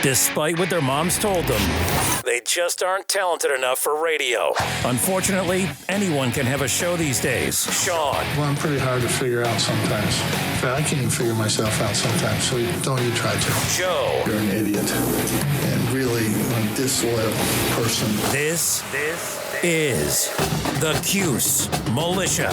Despite what their moms told them, they just aren't talented enough for radio. Unfortunately, anyone can have a show these days. Sean. Well, I'm pretty hard to figure out sometimes. In fact, I can't even figure myself out sometimes, so don't you try to. Joe. You're an idiot and really a disloyal person. This is the Cuse Militia.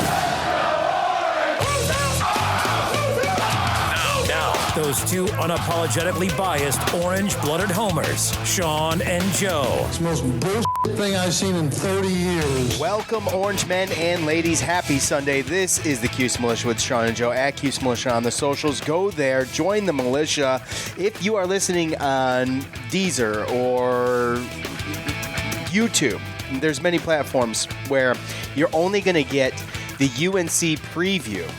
Those two unapologetically biased, orange-blooded homers, Sean and Joe. It's the most bullshit thing I've seen in 30 years. Welcome, orange men and ladies. Happy Sunday. This is the Cuse Militia with Sean and Joe at Cuse Militia on the socials. Go there. Join the militia. If you are listening on Deezer or YouTube, there's many platforms where you're only going to get the UNC preview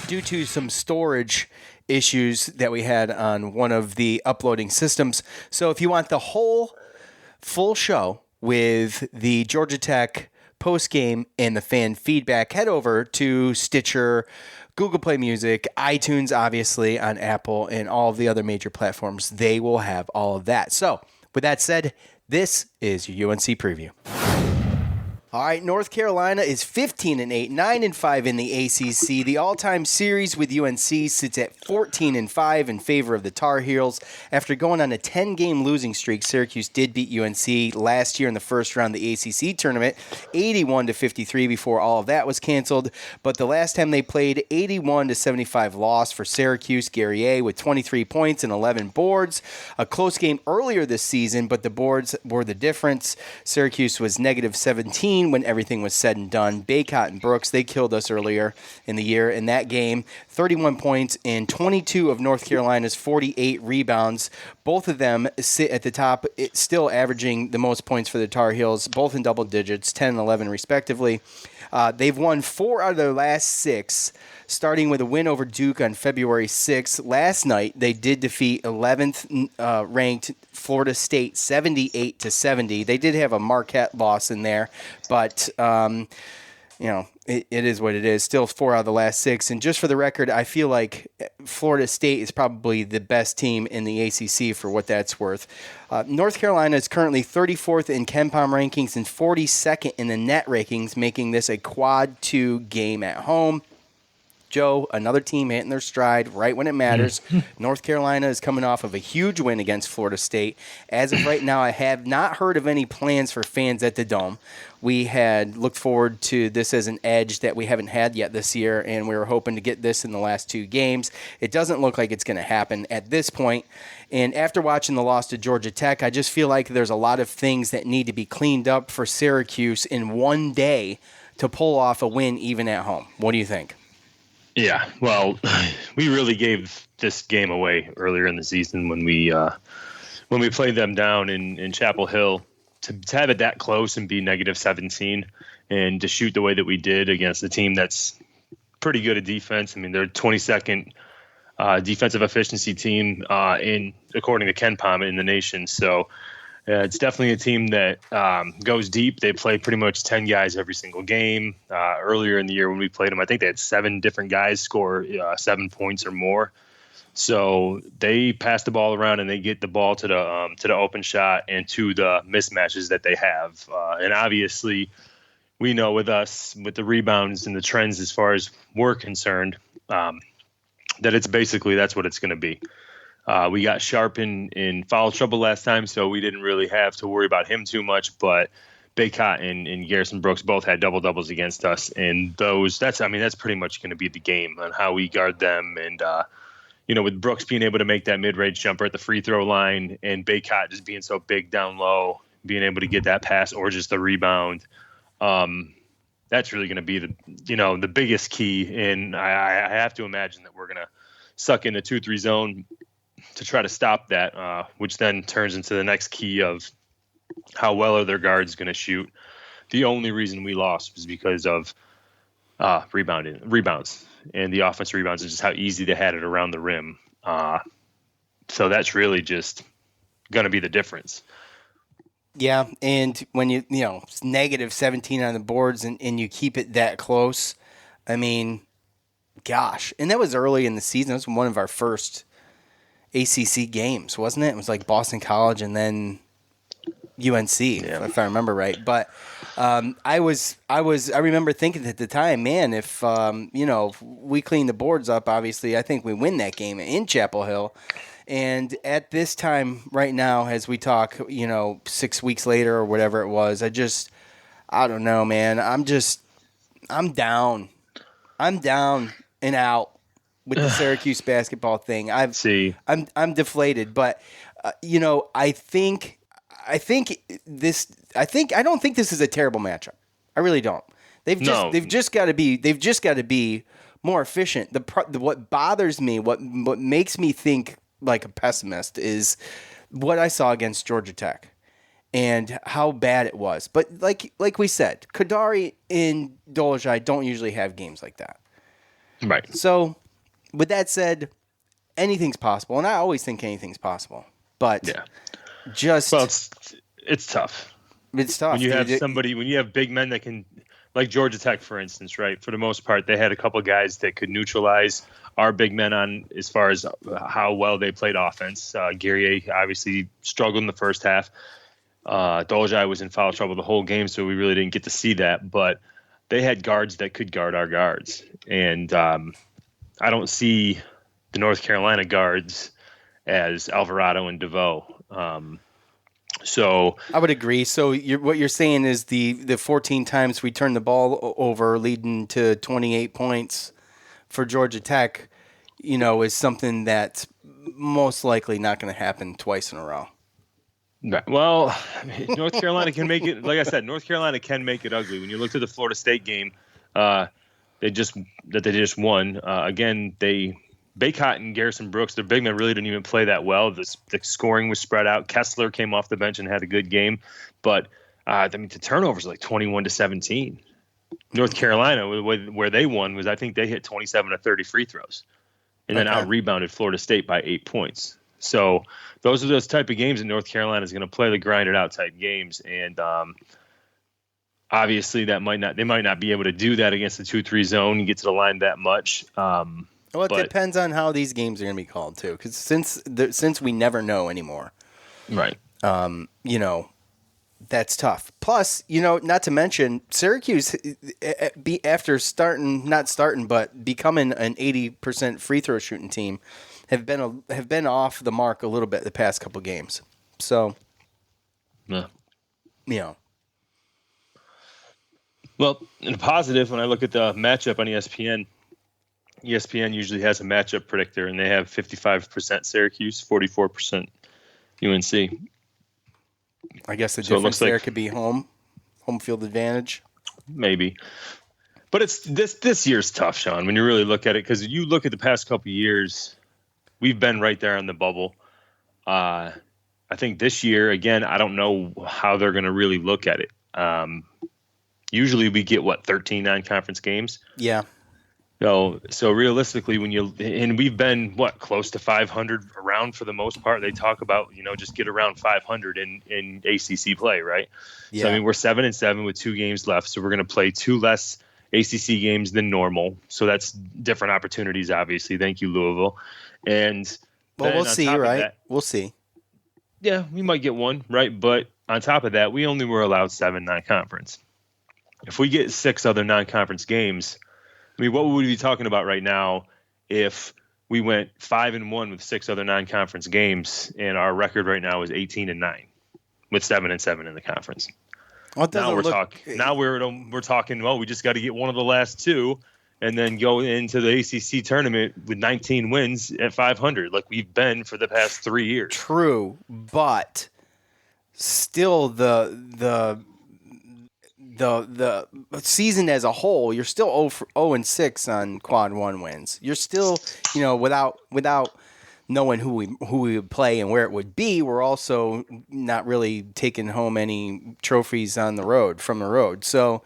due to some storage issues that we had on one of the uploading systems. So if you want the whole full show with the Georgia Tech postgame and the fan feedback, head over to Stitcher, Google Play Music, iTunes, obviously, on Apple, and all of the other major platforms. They will have all of that. So with that said, this is your UNC preview. All right, North Carolina is 15-8, 9-5 in the ACC. The all-time series with UNC sits at 14-5 in favor of the Tar Heels. After going on a 10-game losing streak, Syracuse did beat UNC last year in the first round of the ACC tournament, 81-53 before all of that was canceled. But the last time they played, 81-75 loss for Syracuse. Guerrier with 23 points and 11 boards. A close game earlier this season, but the boards were the difference. Syracuse was negative 17 when everything was said and done. Baycott and Brooks, they killed us earlier in the year in that game. 31 points and 22 of North Carolina's 48 rebounds. Both of them sit at the top, still averaging the most points for the Tar Heels, both in double digits, 10 and 11 respectively. They've won 4 out of their last 6, starting with a win over Duke on February 6th. Last night, they did defeat 11th ranked Florida State 78-70. They did have a Marquette loss in there, but it is what it is. Still 4 out of the last 6. And just for the record, I feel like Florida State is probably the best team in the ACC for what that's worth. North Carolina is currently 34th in KenPom rankings and 42nd in the net rankings, making this a quad 2 game at home. Joe, another team hitting their stride right when it matters. North Carolina is coming off of a huge win against Florida State. As of right now, I have not heard of any plans for fans at the Dome. We had looked forward to this as an edge that we haven't had yet this year, and we were hoping to get this in the last 2 games. It doesn't look like it's going to happen at this point. And after watching the loss to Georgia Tech, I just feel like there's a lot of things that need to be cleaned up for Syracuse in one day to pull off a win even at home. What do you think? Yeah, well, we really gave this game away earlier in the season when we played them down in Chapel Hill. To have it that close and be negative 17 and to shoot the way that we did against a team that's pretty good at defense. I mean, they're 22nd defensive efficiency team according to KenPom in the nation. So it's definitely a team that goes deep. They play pretty much 10 guys every single game. Earlier in the year when we played them, I think they had 7 different guys score 7 points or more. So they pass the ball around and they get the ball to the open shot and to the mismatches that they have. And obviously, we know with us, with the rebounds and the trends as far as we're concerned, that it's basically that's what it's going to be. We got Sharp in foul trouble last time, so we didn't really have to worry about him too much. But Baycott and Garrison Brooks both had double-doubles against us. And that's pretty much going to be the game on how we guard them. And, with Brooks being able to make that mid-range jumper at the free throw line and Baycott just being so big down low, being able to get that pass or just the rebound, that's really going to be the biggest key. And I have to imagine that we're going to suck in the 2-3 zone to try to stop that, which then turns into the next key of how well are their guards going to shoot. The only reason we lost was because of rebounds and the offensive rebounds and just how easy they had it around the rim. So that's really just going to be the difference. Yeah, and when it's negative 17 on the boards and you keep it that close, I mean, gosh. And that was early in the season. It was one of our first ACC games, wasn't it? It was like Boston College and then UNC, if I remember right. But I remember thinking at the time, man, if if we clean the boards up, obviously, I think we win that game in Chapel Hill. And at this time, right now, as we talk, 6 weeks later or whatever it was, I don't know, man. I'm down. I'm down and out with the Syracuse basketball thing. I'm deflated, but I don't think this is a terrible matchup. I really don't. They've just got to be more efficient. What bothers me, what makes me think like a pessimist, is what I saw against Georgia Tech and how bad it was. But like we said, Kadari and Dolezaj don't usually have games like that. Right. So, with that said, anything's possible, and I always think anything's possible. But it's tough. It's tough. When you have when you have big men that can, like Georgia Tech, for instance, right? For the most part, they had a couple guys that could neutralize our big men on as far as how well they played offense. Guerrier obviously struggled in the first half. Dolezaj was in foul trouble the whole game, so we really didn't get to see that. But they had guards that could guard our guards. And I don't see the North Carolina guards as Alvarado and DeVoe. So I would agree. So what you're saying is the 14 times we turned the ball over, leading to 28 points for Georgia Tech, is something that's most likely not going to happen twice in a row. Well, North Carolina can make it. Like I said, North Carolina can make it ugly. When you look at the Florida State game, they just won. Again, Baycott and Garrison Brooks, their big men, really didn't even play that well. The scoring was spread out. Kessler came off the bench and had a good game, but the turnovers like 21-17. North Carolina, where they won, was I think they hit 27 of 30 free throws, and then out-rebounded Florida State by 8 points. So those are those type of games that North Carolina is going to play, the grinded-out type games, and obviously they might not be able to do that against the 2-3 zone and get to the line that much. Well, it depends on how these games are going to be called too, because since we never know anymore, right? That's tough. Plus, not to mention Syracuse, after becoming an 80% free throw shooting team, have been off the mark a little bit the past couple games. So, yeah. Well, in a positive, when I look at the matchup on ESPN usually has a matchup predictor, and they have 55% Syracuse, 44% UNC. I guess the difference there could be home field advantage. Maybe. But it's this year's tough, Sean, when you really look at it, because you look at the past couple of years, we've been right there on the bubble. I think this year, again, I don't know how they're going to really look at it. Usually we get, 13 non-conference games? Yeah. So realistically, we've been close to 500 around for the most part. They talk about just get around 500 in ACC play, right? Yeah. So I mean we're 7-7 with 2 games left, so we're going to play 2 less ACC games than normal. So that's different opportunities, obviously. Thank you, Louisville. And we'll see, right? We'll see. Yeah, we might get one, right? But on top of that, we only were allowed 7 non-conference. If we get 6 other non-conference games, I mean, what would we be talking about right now if we went 5-1 with 6 other non-conference games, and our record right now is 18-9 with 7-7 in the conference? Well, now we're talking. Well, we just got to get one of the last 2, and then go into the ACC tournament with 19 wins at 500, like we've been for the past 3 years. True, but still the season as a whole, you're still 0-6 on quad 1 wins. You're still, without knowing who we would play and where it would be, we're also not really taking home any trophies from the road. So,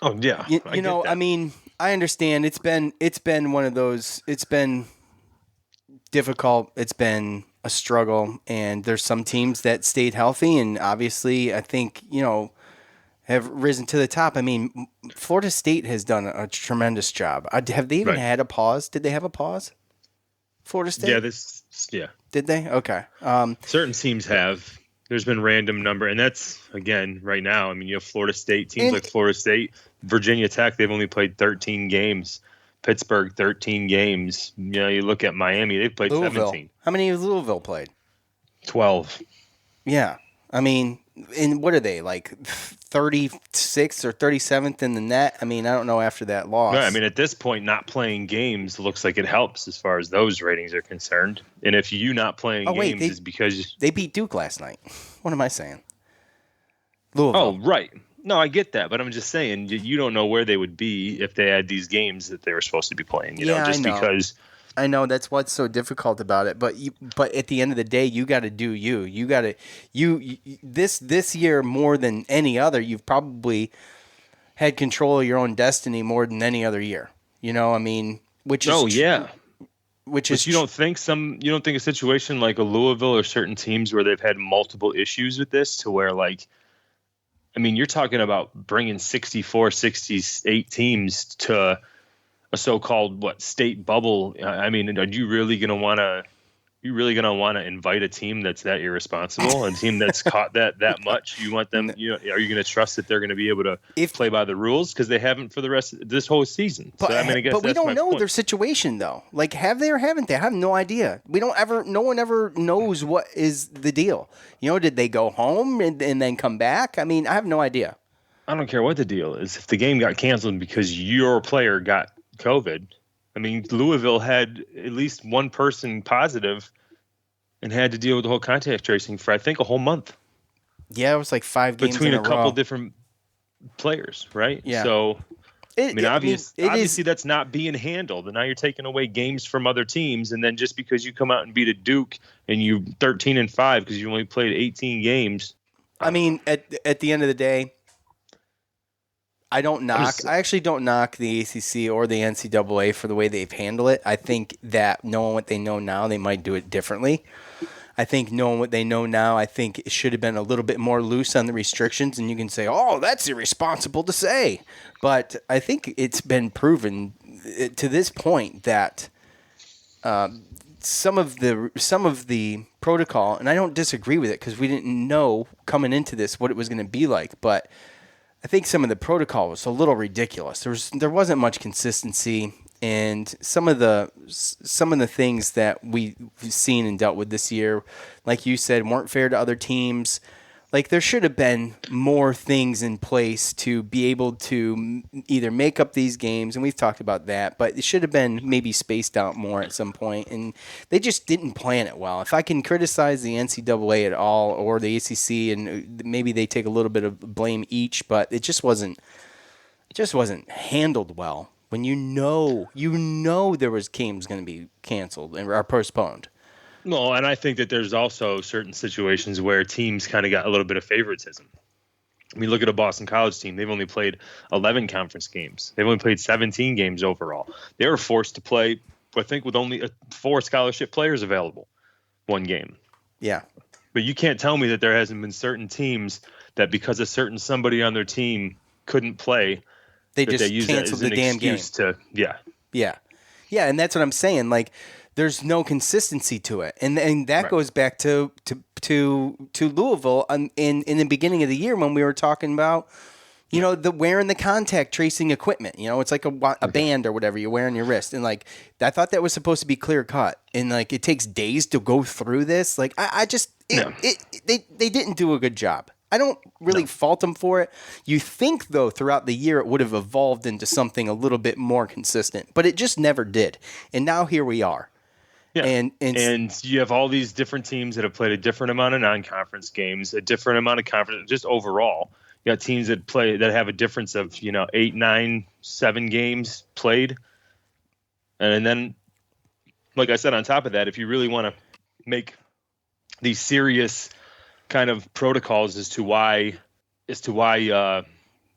I mean, I understand it's been one of those. It's been difficult. It's been a struggle, and there's some teams that stayed healthy, and obviously, I think have risen to the top. I mean, Florida State has done a tremendous job. Have they even had a pause? Did they have a pause? Florida State? Yeah, this Yeah. Did they? Okay. Certain teams have. There's been random number, and that's, again, right now. I mean, you have Florida State, teams like Florida State, Virginia Tech, they've only played 13 games. Pittsburgh, 13 games. You know, you look at Miami, they've played Louisville. 17. How many has Louisville played? 12. Yeah. I mean, and what are they, like 36th or 37th in the net? I mean, I don't know after that loss. No, I mean, at this point, not playing games looks like it helps as far as those ratings are concerned. And if you not playing games is because they beat Duke last night. What am I saying? Louisville. Oh, right. No, I get that, but I'm just saying you don't know where they would be if they had these games that they were supposed to be playing. You know, just because. I know that's what's so difficult about it, but at the end of the day, you got to do you. You got to this year more than any other. You've probably had control of your own destiny more than any other year. You know, I mean, which is you don't think a situation like a Louisville or certain teams where they've had multiple issues with this to where, like, I mean, you're talking about bringing 64, 68 teams to a so-called state bubble. I mean, are you really going to want to invite a team that's that irresponsible, a team that's caught that much? You want them, are you going to trust that they're going to be able to play by the rules, because they haven't for the rest of this whole season? But, so, I mean, I guess but we don't know point. Their situation though. Like, have they or haven't they? I have no idea. No one ever knows what is the deal. You know, did they go home and then come back? I mean, I have no idea. I don't care what the deal is. If the game got canceled because your player got COVID, I mean, Louisville had at least one person positive and had to deal with the whole contact tracing for, I think, a whole month. Yeah, it was like 5 games between in a couple different players, right? Yeah. So, obviously that's not being handled, and now you're taking away games from other teams, and then just because you come out and beat a Duke and you 13-5 because you only played 18 games. I mean, at the end of the day, I actually don't knock the ACC or the NCAA for the way they've handled it. I think that knowing what they know now, they might do it differently. I think knowing what they know now, I think it should have been a little bit more loose on the restrictions, and you can say, oh, that's irresponsible to say. But I think it's been proven to this point that some of the protocol, and I don't disagree with it because we didn't know coming into this what it was going to be like, but I think some of the protocol was a little ridiculous. There wasn't much consistency, and some of the things that we've seen and dealt with this year, like you said, weren't fair to other teams. Like, there should have been more things in place to be able to either make up these games, and we've talked about that, but it should have been maybe spaced out more at some point, and they just didn't plan it well. If I can criticize the NCAA at all, or the ACC, and maybe they take a little bit of blame each, but it just wasn't handled well. When you know there was games going to be canceled or postponed. No, and I think that there's also certain situations where teams kind of got a little bit of favoritism. I mean, look at a Boston College team. They've only played 11 conference games. They've only played 17 games overall. They were forced to play, I think, with only 4 scholarship players available, one game. Yeah. But you can't tell me that there hasn't been certain teams that because a certain somebody on their team couldn't play, they just canceled the damn game. Yeah, and that's what I'm saying. Like, there's no consistency to it, and that goes back to Louisville in the beginning of the year when we were talking about, you know, the wearing the contact tracing equipment. You know, it's like a band or whatever you wear on your wrist, and like I thought that was supposed to be clear cut, and like it takes days to go through this. Like they didn't do a good job. I don't really fault them for it. You think, though, throughout the year it would have evolved into something a little bit more consistent, but it just never did. And now here we are. Yeah. And you have all these different teams that have played a different amount of non-conference games, a different amount of conference, just overall. You got teams that have a difference of, 8, 9, 7 games played. And then, like I said, on top of that, if you really want to make these serious kind of protocols as to why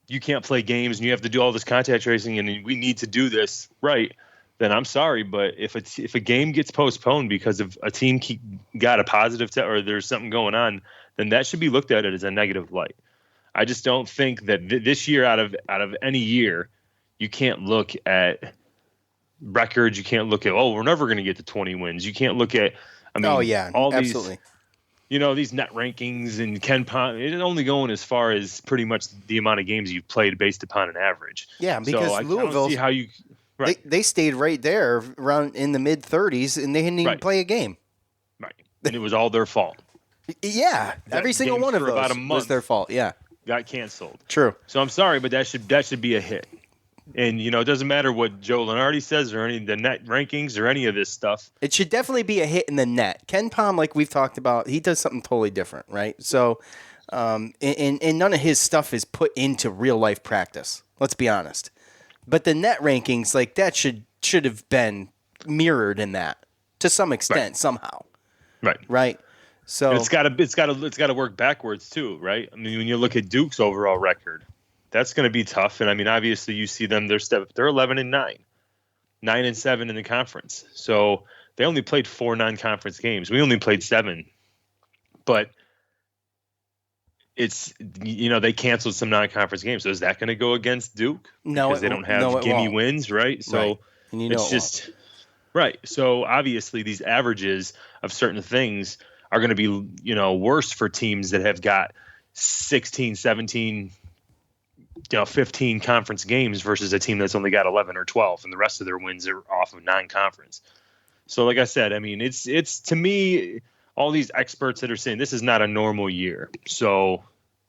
you can't play games and you have to do all this contact tracing and we need to do this right, then I'm sorry, but if a game gets postponed because of a team got a positive or there's something going on, then that should be looked at it as a negative light. I just don't think that this year out of any year, you can't look at records. You can't look at, we're never going to get to 20 wins. You can't look at, I mean, oh yeah, all absolutely. these net rankings and Ken Pom, it's only going as far as pretty much the amount of games you've played based upon an average. Yeah, because so I don't see how you. Right. they stayed right there around in the mid 30s, and they didn't even play a game. Right, and it was all their fault. Yeah, every single one of those was their fault. Yeah, got canceled. True. So I'm sorry, but that should be a hit. And it doesn't matter what Joe Lunardi says or any of the net rankings or any of this stuff. It should definitely be a hit in the net. Ken Pom, like we've talked about, he does something totally different, right? So, and none of his stuff is put into real life practice. Let's be honest. But the net rankings, like that, should have been mirrored in that to some extent somehow. Right. So and it's got to work backwards too, right? I mean, when you look at Duke's overall record, that's going to be tough. And I mean, obviously, you see them; they're 11-9, 9-7 in the conference. So they only played 4 non-conference games. We only played 7, but it's they canceled some non-conference games. So is that going to go against Duke? No, because they don't have gimme wins, right? So and it's just right. So obviously, these averages of certain things are going to be worse for teams that have got 16, 17. 15 conference games versus a team that's only got 11 or 12, and the rest of their wins are off of non-conference. So, like I said, I mean, it's to me, all these experts that are saying this is not a normal year. So,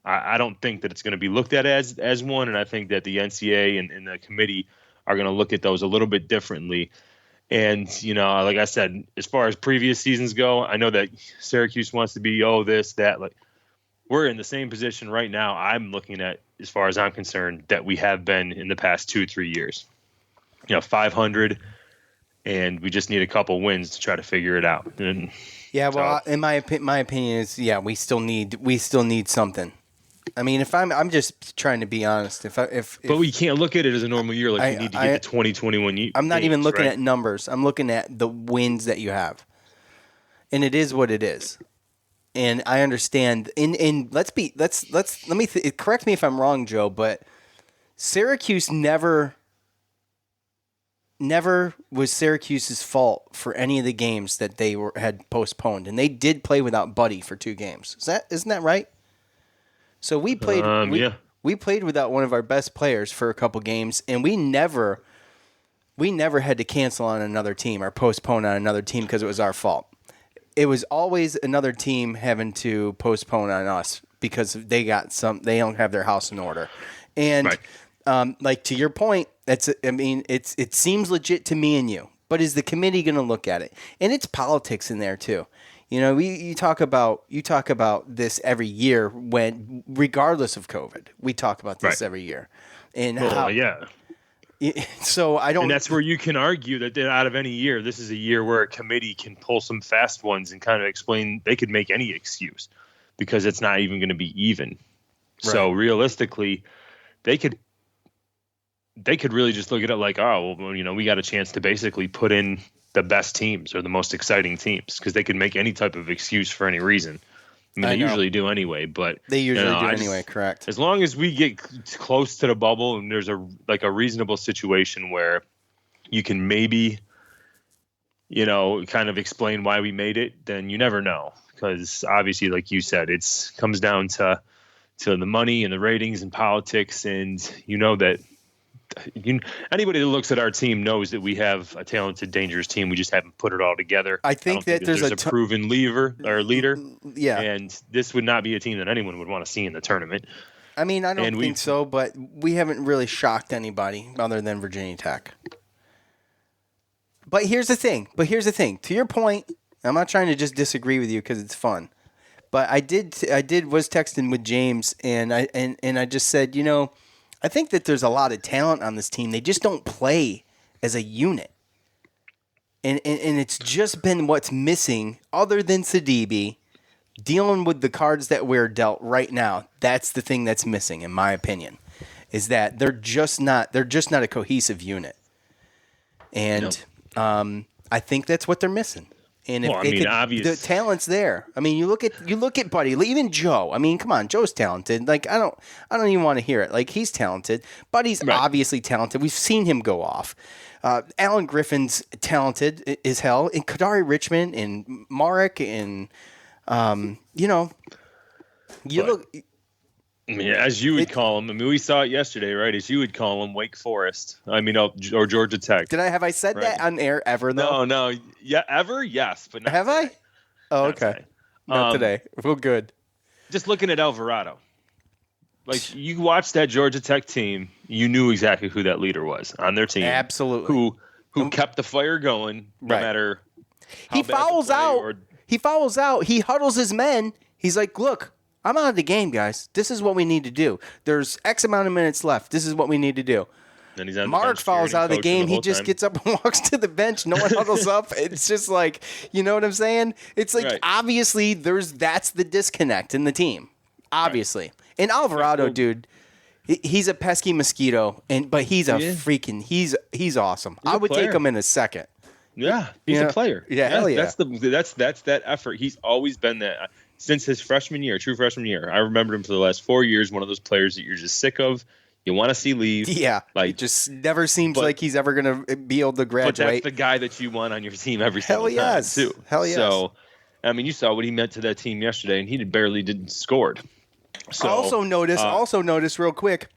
I don't think that it's going to be looked at as one, and I think that the NCAA and the committee are going to look at those a little bit differently. And like I said, as far as previous seasons go, I know that Syracuse wants to be this, that, like. We're in the same position right now. I'm looking at, as far as I'm concerned, that we have been in the past 2-3 years. 500, and we just need a couple wins to try to figure it out. And in my opinion is, we still need something. I mean, if I'm just trying to be honest. But we can't look at it as a normal year. Like we need to get the 2021 year. I'm not even looking at numbers. I'm looking at the wins that you have, and it is what it is. And I understand. Let me correct me if I'm wrong, Joe. But Syracuse never was Syracuse's fault for any of the games that they had postponed, and they did play without Buddy for 2 games. Isn't that right? So we played. We played without one of our best players for a couple games, and we never had to cancel on another team or postpone on another team because it was our fault. It was always another team having to postpone on us because they don't have their house in order. And like to your point, it seems legit to me and you, but is the committee going to look at it? And it's politics in there too. You talk about this every year when, regardless of COVID, we talk about this every year. And so I don't. And that's where you can argue that out of any year, this is a year where a committee can pull some fast ones and kind of explain. They could make any excuse because it's not even going to be even. Right. So realistically, they could really just look at it like, we got a chance to basically put in the best teams or the most exciting teams because they could make any type of excuse for any reason. I mean, they usually do anyway, but they usually do anyway. Correct. As long as we get close to the bubble and there's a reasonable situation where you can maybe, kind of explain why we made it, then you never know. Because obviously, like you said, it comes down to the money and the ratings and politics, and that. Anybody that looks at our team knows that we have a talented, dangerous team. We just haven't put it all together. I think that there's a proven leader. Yeah, and this would not be a team that anyone would want to see in the tournament. I mean, I don't think so, but we haven't really shocked anybody other than Virginia Tech. But here's the thing. To your point, I'm not trying to just disagree with you because it's fun. But I was texting with James, and I just said, I think that there's a lot of talent on this team. They just don't play as a unit. And it's just been what's missing other than Sidibe dealing with the cards that we're dealt right now. That's the thing that's missing, in my opinion, is that they're just not a cohesive unit. And I think that's what they're missing. And if Well, I it mean, could, obvious. the talent's there. I mean, you look at Buddy, even Joe. I mean, come on, Joe's talented. Like I don't even want to hear it. Like he's talented. Buddy's Right. obviously talented. We've seen him go off. Alan Griffin's talented as hell, and Kadari Richmond and Marek and look. I mean, as you would call them. I mean, we saw it yesterday, right? As you would call them, Wake Forest. I mean, or Georgia Tech. Have I said that on air ever though? No. Yeah, ever? Yes, but not Have today. I? Oh, Not okay. today. Not today. Well, good. Just looking at Alvarado. Like, you watched that Georgia Tech team, you knew exactly who that leader was on their team. Absolutely. Who kept the fire going no Right. matter how He bad the fouls play out. or- He fouls out. He huddles his men. He's like, look, I'm out of the game, guys. This is what we need to do. There's X amount of minutes left. This is what we need to do. Then he's on the Mark bench falls cheering out of the coach game. He whole just time. gets up and walks to the bench. No one huddles up. It's just like, you know what I'm saying? It's like, Right. obviously, that's the disconnect in the team. Obviously. And Alvarado, dude, he's a pesky mosquito, but he's freaking, he's awesome. I would take player. him in a second. Yeah, he's Yeah. a player. Yeah, hell yeah. That's that effort. He's always been that since his freshman year, true freshman year. I remember him for the last 4 years. One of those players that you're just sick of. You want to see leave. Yeah, like it just never seems like he's ever going to be able to But graduate. that's the guy that you want on your team every Hell single yes. time too. Hell yes. So, I mean, you saw what he meant to that team yesterday, and he barely didn't scored. So also notice real quick,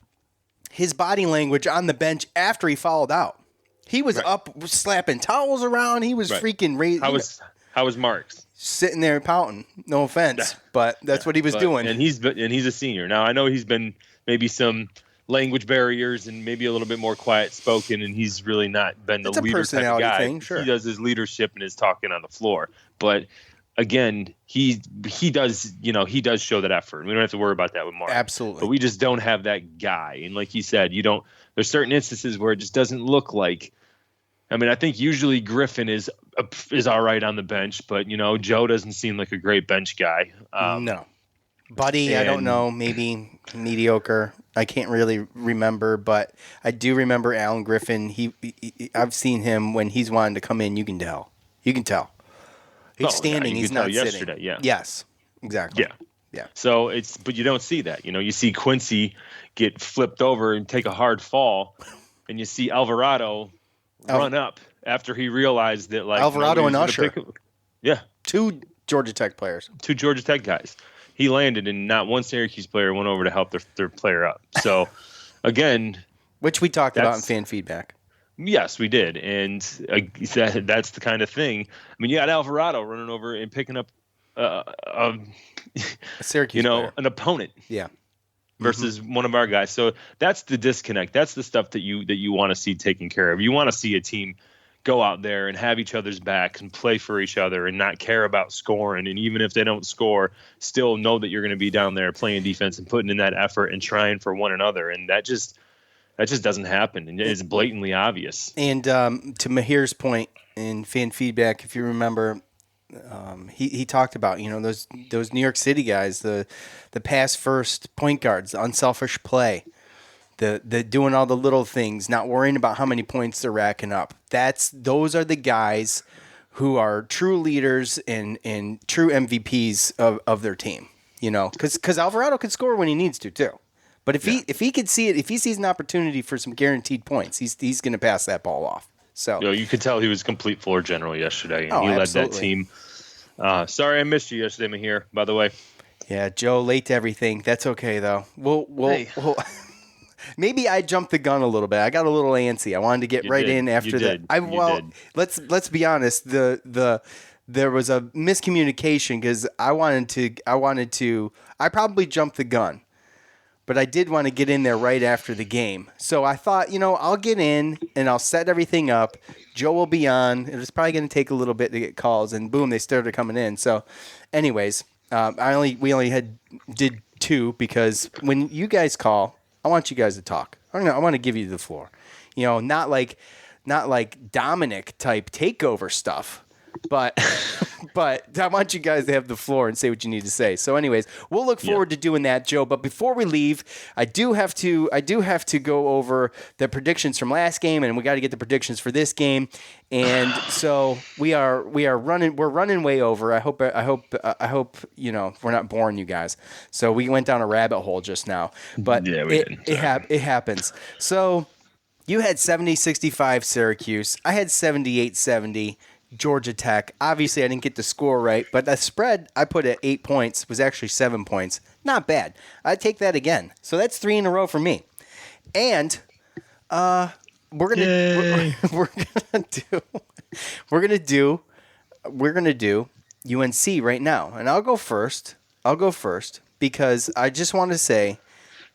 his body language on the bench after he fouled out. He was up slapping towels around. He was freaking raised. How was Marks? Sitting there pouting. No offense, but that's what he was doing. And he's a senior now. I know he's been maybe some language barriers and maybe a little bit more quiet spoken, and he's really not been the It's a leader type of personality guy. thing, sure. He does his leadership and his talking on the floor, but again, he does show that effort. We don't have to worry about that with Mark. Absolutely. But we just don't have that guy. And like you said, there's certain instances where it just doesn't look like. I mean, I think usually Griffin is all right on the bench, but Joe doesn't seem like a great bench guy. No. Buddy, I don't know, maybe mediocre. I can't really remember, but I do remember Alan Griffin. I've seen him when he's wanting to come in. You can tell. He's standing. He's not sitting. Yesterday, yeah. Yes, exactly. Yeah. So but you don't see that. You see Quincy get flipped over and take a hard fall, and you see Alvarado run up after he realized that Alvarado and Usher. Yeah, Two Georgia Tech players. two Georgia Tech guys. He landed, and not one Syracuse player went over to help their player up. So, again, Which we talked about in fan feedback. yes, we did, and that's the kind of thing. I mean, you had Alvarado running over and picking up A Syracuse player. an opponent. Yeah. Versus one of our guys. So that's the disconnect. That's the stuff that you want to see taken care of. You want to see a team go out there and have each other's backs and play for each other and not care about scoring. And even if they don't score, still know that you're going to be down there playing defense and putting in that effort and trying for one another. And that just doesn't happen. And it's blatantly obvious. And to Mahir's point in fan feedback, if you remember, he talked about those New York City guys, the pass first point guards, the unselfish play, the doing all the little things, not worrying about how many points they're racking up. Those are the guys who are true leaders and true MVPs of their team. Because Alvarado can score when he needs to too. But if he could see it, if he sees an opportunity for some guaranteed points, he's going to pass that ball off. So you could tell he was complete floor general yesterday, and he led that team. Sorry I missed you yesterday, Mahir, by the way. Yeah, Joe, late to everything. That's okay though. We'll maybe I jumped the gun a little bit. I got a little antsy. I wanted to get in after that. Let's be honest. There was a miscommunication because I probably jumped the gun. But I did want to get in there right after the game. So I thought, I'll get in and I'll set everything up. Joe will be on. It was probably going to take a little bit to get calls, and boom, they started coming in. So anyways, we only did two because when you guys call, I want you guys to talk. I want to give you the floor. Not like Dominic type takeover stuff, but But I want you guys to have the floor and say what you need to say. So anyways, we'll look forward to doing that, Joe. But before we leave, I do have to go over the predictions from last game, and we got to get the predictions for this game. And so we're running way over. I hope we're not boring you guys. So we went down a rabbit hole just now. But it happens. So you had 70-65 Syracuse. I had 78-70 Georgia Tech. Obviously, I didn't get the score right, but the spread I put at 8 points was actually 7 points. Not bad. I'd take that again. So that's 3 in a row for me. And we're gonna do UNC right now, and I'll go first because I just want to say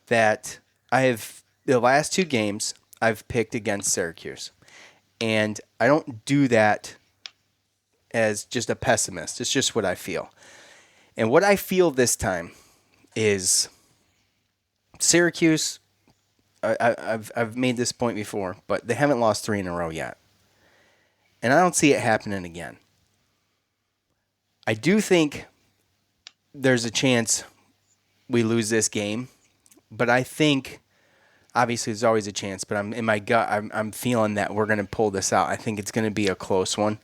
that the last 2 games I've picked against Syracuse, and I don't do that as just a pessimist. It's just what I feel. And what I feel this time is Syracuse, I've made this point before, but they haven't lost 3 in a row yet. And I don't see it happening again. I do think there's a chance we lose this game, but I think obviously there's always a chance, but in my gut, I'm feeling that we're going to pull this out. I think it's going to be a close one.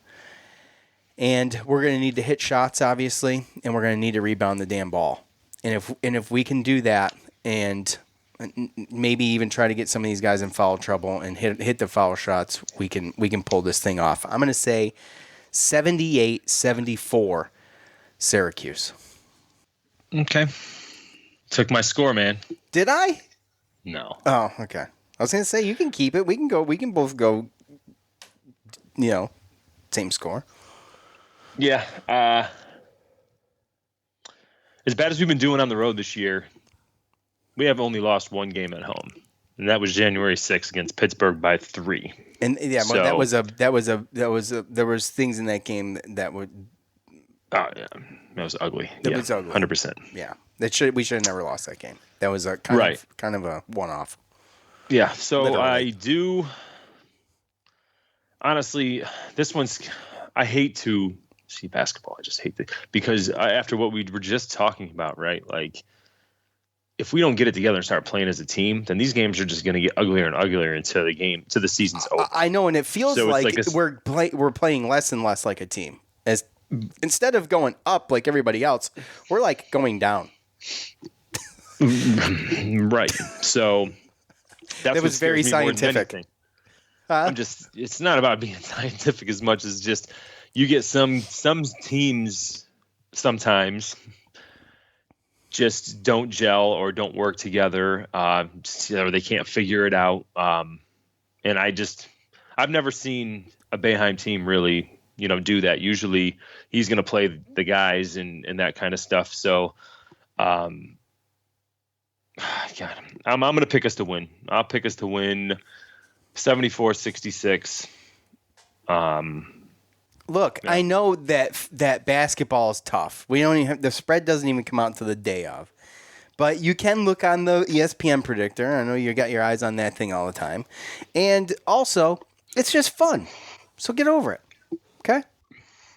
And we're going to need to hit shots, obviously, and we're going to need to rebound the damn ball. And if we can do that and maybe even try to get some of these guys in foul trouble and hit the foul shots, we can pull this thing off. I'm going to say 78-74 Syracuse. Okay. Took my score, man. Did I? No. Oh, okay. I was going to say you can keep it. We can both go, same score. Yeah. As bad as we've been doing on the road this year, we have only lost 1 game at home, and that was January 6th against Pittsburgh by 3. And yeah, so, there was things in that game that would. Oh yeah, that was ugly. It was ugly. 100%. Yeah, we should have never lost that game. That was a kind of a one-off. Yeah. So literally. I do. Honestly, this one's. I hate to see basketball. I just hate it because after what we were just talking about, right? Like, if we don't get it together and start playing as a team, then these games are just going to get uglier and uglier until the season's over. I know, and it feels so like we're playing less and less like a team. As instead of going up like everybody else, we're like going down. Right. So that was very scientific. It's not about being scientific as much as just you get some teams sometimes just don't gel or don't work together, or they can't figure it out. And I've never seen a Boeheim team really, do that. Usually he's going to play the guys and that kind of stuff. So, God, I'm going to pick us to win. I'll pick us to win 74-66. Look, yeah. I know that basketball is tough. We don't even the spread doesn't even come out until the day of. But you can look on the ESPN predictor. I know you got your eyes on that thing all the time. And also, it's just fun. So get over it. Okay?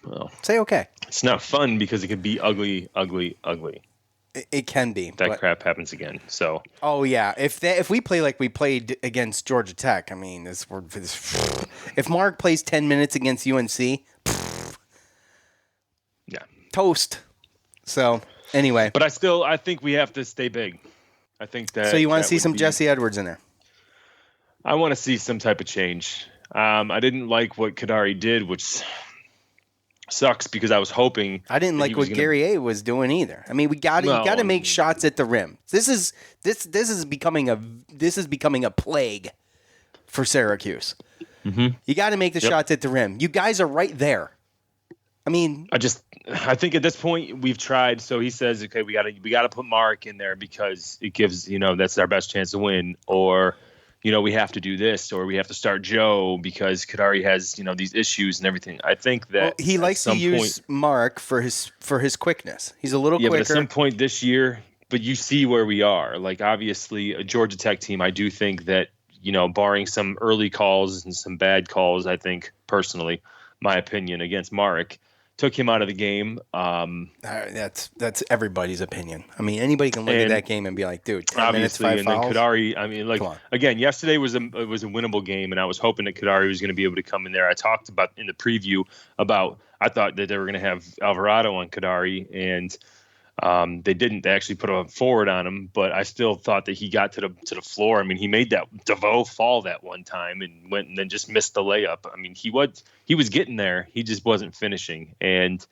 Well, say okay. It's not fun because it can be ugly, ugly, ugly. It can be. That crap happens again. So. Oh yeah, if we play like we played against Georgia Tech, I mean, if Mark plays 10 minutes against UNC, yeah, toast. So anyway, but I think we have to stay big. I think that. So you want to see some Jesse Edwards in there? I want to see some type of change. I didn't like what Kadari did, which sucks because I was hoping. I didn't like what Gary A was doing either. I mean, you got to make shots at the rim. This is becoming a plague for Syracuse. Mm-hmm. You got to make the shots at the rim. You guys are right there. I mean, I think at this point we've tried. So he says, okay, we got to put Mark in there because it gives that's our best chance to win, or we have to do this, or we have to start Joe because Kadari has these issues and everything. I think that he likes to use Mark for his quickness. He's a little quicker. But at some point this year, but you see where we are. Like obviously a Georgia Tech team. I do think that barring some early calls and some bad calls, I think personally, my opinion against Mark, took him out of the game. That's everybody's opinion. I mean, anybody can look at that game and be like, dude, 10 minutes, 5 and fouls. then Kadari, I mean, like, again, yesterday was a winnable game, and I was hoping that Kadari was going to be able to come in there. I talked about in the preview about I thought that they were going to have Alvarado on Kadari, and they didn't. They actually put a forward on him, but I still thought that he got to the floor. I mean, he made that DeVoe fall that one time and went and then just missed the layup. I mean, he was getting there. He just wasn't finishing, and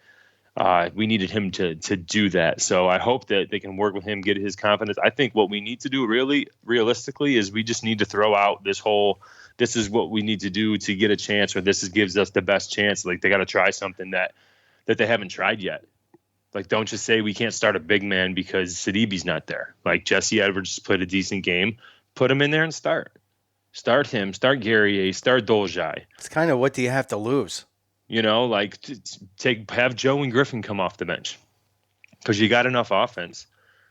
we needed him to do that. So I hope that they can work with him, get his confidence. I think what we need to do really realistically is we just need to throw out this is what we need to do to get a chance, or gives us the best chance. Like, they got to try something that they haven't tried yet. Like, don't just say we can't start a big man because Sidibe's not there. Like, Jesse Edwards played a decent game. Put him in there and start. Start him. Start Guerrier. Start Dolezaj. It's kind of, what do you have to lose? You know, like, have Joe and Griffin come off the bench because you got enough offense.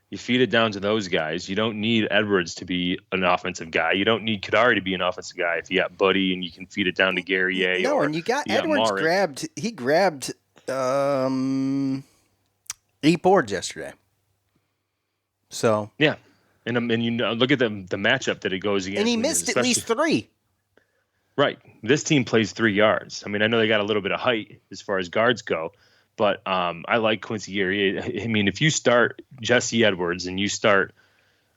You feed it down to those guys. You don't need Edwards to be an offensive guy. You don't need Kadari to be an offensive guy. If you got Buddy and you can feed it down to Guerrier. No, and you got Edwards grabbed 8 boards yesterday. So yeah, and you know, look at the matchup that it goes against, and he missed at least 3. Right, this team plays 3 yards. I mean, I know they got a little bit of height as far as guards go, but I like Quincy Guerrier. I mean, if you start Jesse Edwards and you start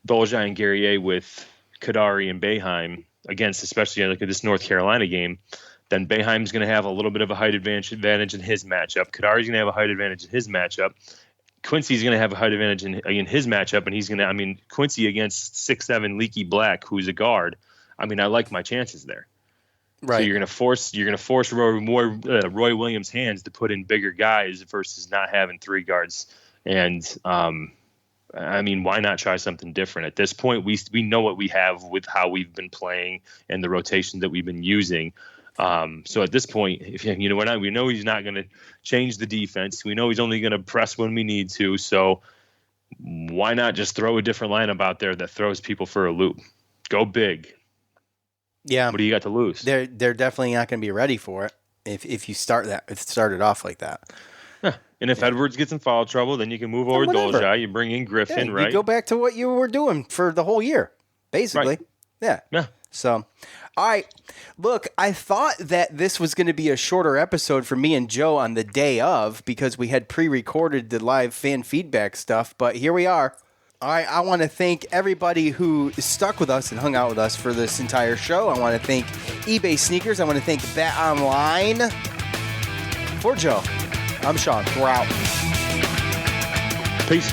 Dolezaj and Guerrier with Kadari and Boeheim against, especially like this North Carolina game, then Boeheim's going to have a little bit of a height advantage in his matchup. Kadari's going to have a height advantage in his matchup. Quincy's going to have a height advantage in his matchup, and he's going to, I mean, Quincy against 6'7" Leaky Black, who's a guard. I mean, I like my chances there. Right. So you're going to force Roy Williams' hands to put in bigger guys versus not having 3 guards. And I mean, why not try something different? At this point, we know what we have with how we've been playing and the rotation that we've been using. So at this point, we know he's not going to change the defense. We know he's only going to press when we need to. So why not just throw a different lineup out there that throws people for a loop? Go big. Yeah. What do you got to lose? They're definitely not going to be ready for it if you start it off like that. Yeah. And if Edwards gets in foul trouble, then you can move over Dolezaj. You bring in Griffin, right? You go back to what you were doing for the whole year, basically. Right. Yeah. So, all right. Look, I thought that this was going to be a shorter episode for me and Joe on the day of because we had pre-recorded the live fan feedback stuff, but here we are. All right, I want to thank everybody who stuck with us and hung out with us for this entire show. I want to thank eBay Sneakers. I want to thank Bet Online. For Joe, I'm Sean. We're out. Peace.